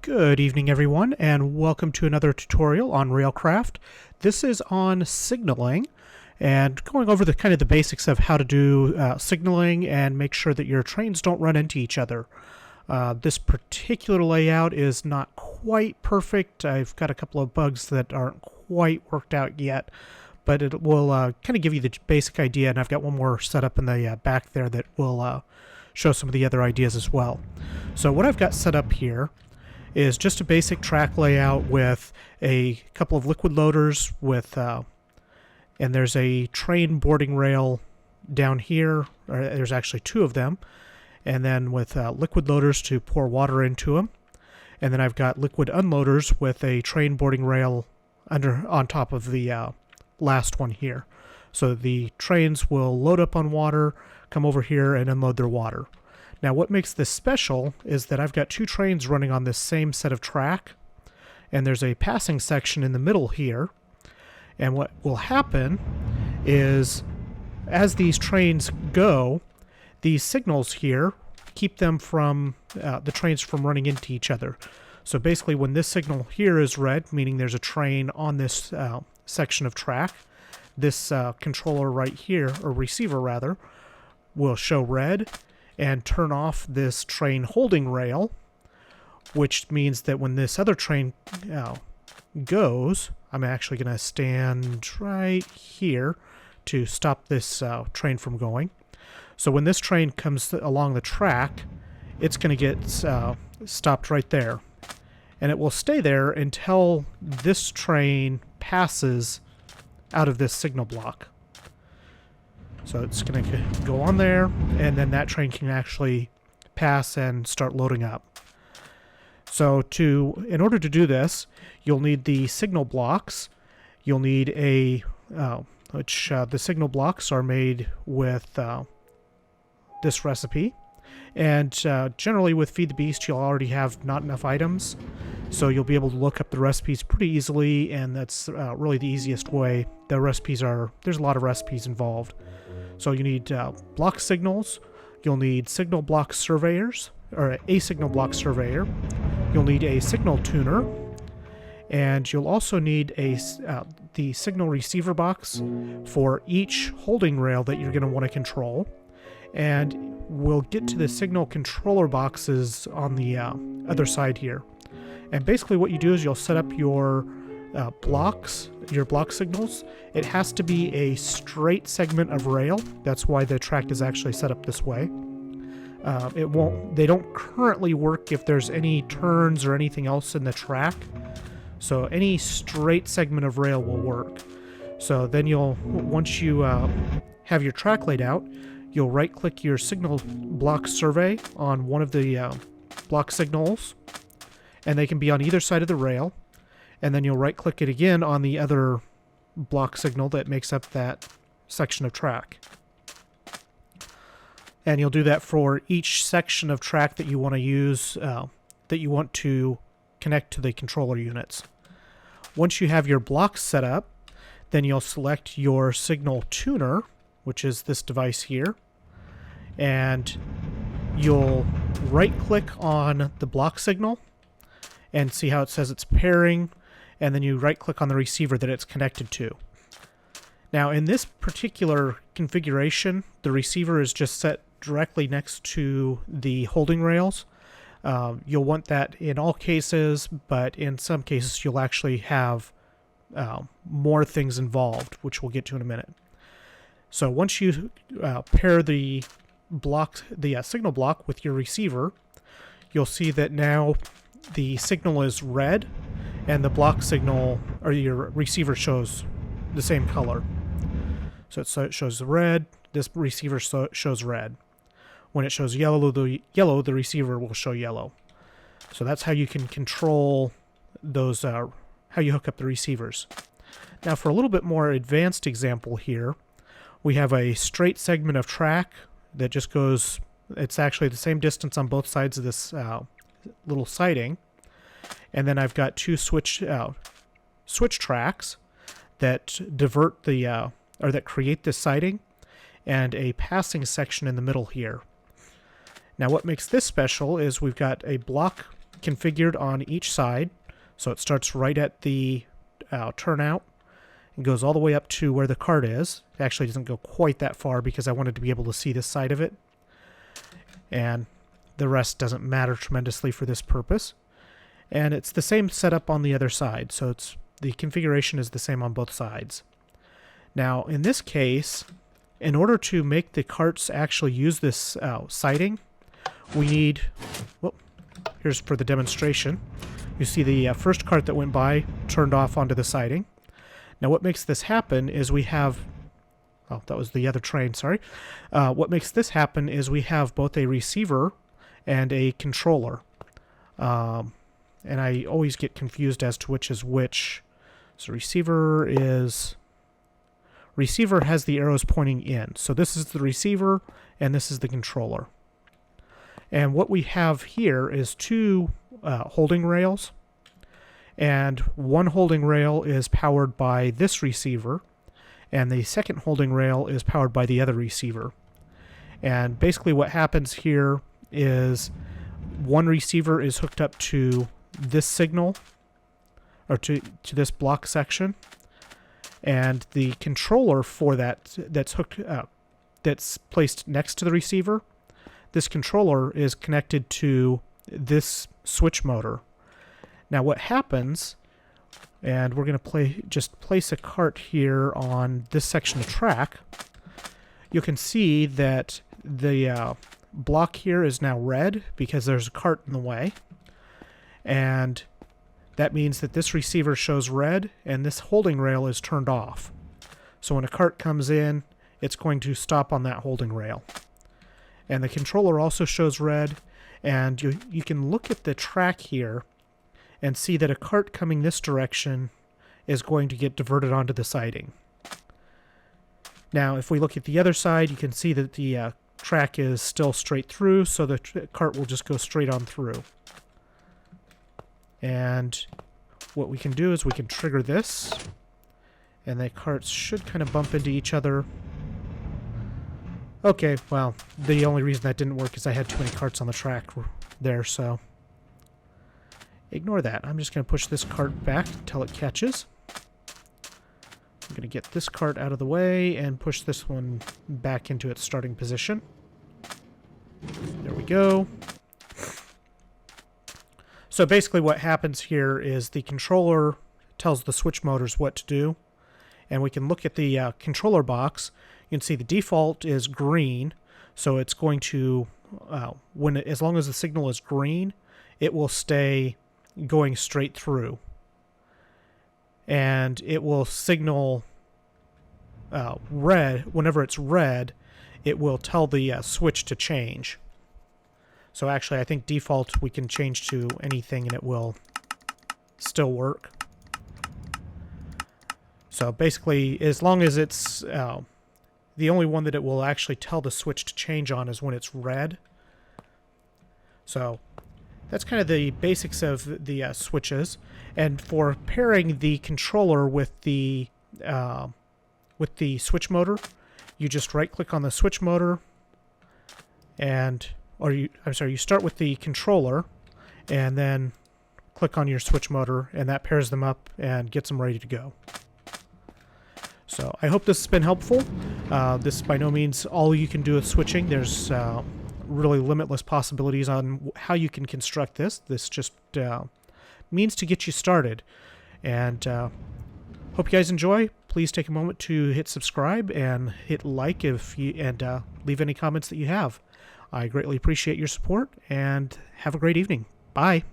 Good evening, everyone, and welcome to another tutorial on Railcraft. This is on signaling and going over the kind of the basics of how to do signaling and make sure that your trains don't run into each other. This particular layout is not quite perfect. I've got a couple of bugs that aren't quite worked out yet, but it will kind of give you the basic idea, and I've got one more set up in the back there that will show some of the other ideas as well. So what I've got set up here is just a basic track layout with a couple of liquid loaders with and there's a train boarding rail down here, or there's actually two of them, and then with liquid loaders to pour water into them, and then I've got liquid unloaders with a train boarding rail on top of the last one here. So the trains will load up on water, come over here and unload their water. Now what makes this special is that I've got two trains running on this same set of track, and there's a passing section in the middle here, and what will happen is as these trains go, these signals here keep them from the trains from running into each other. So basically when this signal here is red, meaning there's a train on this section of track, this controller right here, or receiver rather, will show red and turn off this train holding rail, which means that when this other train goes, I'm actually going to stand right here to stop this train from going. So when this train comes along the track, it's going to get stopped right there. And it will stay there until this train passes out of this signal block. So it's going to go on there, and then that train can actually pass and start loading up. So in order to do this, you'll need the signal blocks. You'll need the signal blocks are made with this recipe. And generally with Feed the Beast, you'll already have not enough items. So you'll be able to look up the recipes pretty easily, and that's really the easiest way. There's a lot of recipes involved. So you need block signals, you'll need signal block surveyors, or a signal block surveyor, you'll need a signal tuner, and you'll also need the signal receiver box for each holding rail that you're going to want to control. And we'll get to the signal controller boxes on the other side here. And basically what you do is you'll set up your blocks, your block signals. It has to be a straight segment of rail. That's why the track is actually set up this way. They don't currently work if there's any turns or anything else in the track. So any straight segment of rail will work. So then once you have your track laid out, you'll right-click your signal block survey on one of the block signals, and they can be on either side of the rail. And then you'll right-click it again on the other block signal that makes up that section of track. And you'll do that for each section of track that you want to use, that you want to connect to the controller units. Once you have your blocks set up, then you'll select your signal tuner, which is this device here, and you'll right-click on the block signal and see how it says it's pairing, and then you right-click on the receiver that it's connected to. Now, in this particular configuration, the receiver is just set directly next to the holding rails. You'll want that in all cases, but in some cases you'll actually have more things involved, which we'll get to in a minute. So once you pair the signal block with your receiver, you'll see that now the signal is red, and the block signal, or your receiver, shows the same color. So it shows red, this receiver shows red. When it shows yellow, the receiver will show yellow. So that's how you can control those, how you hook up the receivers. Now for a little bit more advanced example here, we have a straight segment of track that just goes, it's actually the same distance on both sides of this little siding. And then I've got two switch tracks that divert or that create this siding, and a passing section in the middle here. Now what makes this special is we've got a block configured on each side. So it starts right at the turnout and goes all the way up to where the cart is. It actually doesn't go quite that far because I wanted to be able to see this side of it. And the rest doesn't matter tremendously for this purpose. And it's the same setup on the other side, so the configuration is the same on both sides. Now, in this case, in order to make the carts actually use this siding, we need... Well, here's for the demonstration. You see the first cart that went by turned off onto the siding. Now, what makes this happen is we have... Oh, that was the other train, sorry. What makes this happen is we have both a receiver and a controller. And I always get confused as to which is which. So receiver has the arrows pointing in. So this is the receiver and this is the controller. And what we have here is two holding rails. And one holding rail is powered by this receiver, and the second holding rail is powered by the other receiver. And basically what happens here is one receiver is hooked up to this signal, or to this block section, and the controller for that's placed next to the receiver, this controller is connected to this switch motor. Now what happens, and we're going to just place a cart here on this section of track, you can see that the block here is now red because there's a cart in the way. And that means that this receiver shows red and this holding rail is turned off. So when a cart comes in, it's going to stop on that holding rail. And the controller also shows red, and you can look at the track here and see that a cart coming this direction is going to get diverted onto the siding. Now, if we look at the other side, you can see that the track is still straight through, so the cart will just go straight on through. And what we can do is we can trigger this, and the carts should kind of bump into each other. Okay, well, the only reason that didn't work is I had too many carts on the track there, so ignore that. I'm just going to push this cart back until it catches. I'm going to get this cart out of the way and push this one back into its starting position. There we go. So basically what happens here is the controller tells the switch motors what to do, and we can look at the controller box. You can see the default is green, so it's going to, as long as the signal is green, it will stay going straight through. And it will signal red. Whenever it's red, it will tell the switch to change. So actually, I think default we can change to anything and it will still work. So basically, as long as it's the only one that it will actually tell the switch to change on is when it's red. So that's kind of the basics of the switches. And for pairing the controller with the switch motor, you just right-click on the switch motor, you start with the controller, and then click on your switch motor, and that pairs them up and gets them ready to go. So I hope this has been helpful. This is by no means all you can do with switching. There's really limitless possibilities on how you can construct this. This just means to get you started. And hope you guys enjoy. Please take a moment to hit subscribe and hit like and leave any comments that you have. I greatly appreciate your support, and have a great evening. Bye.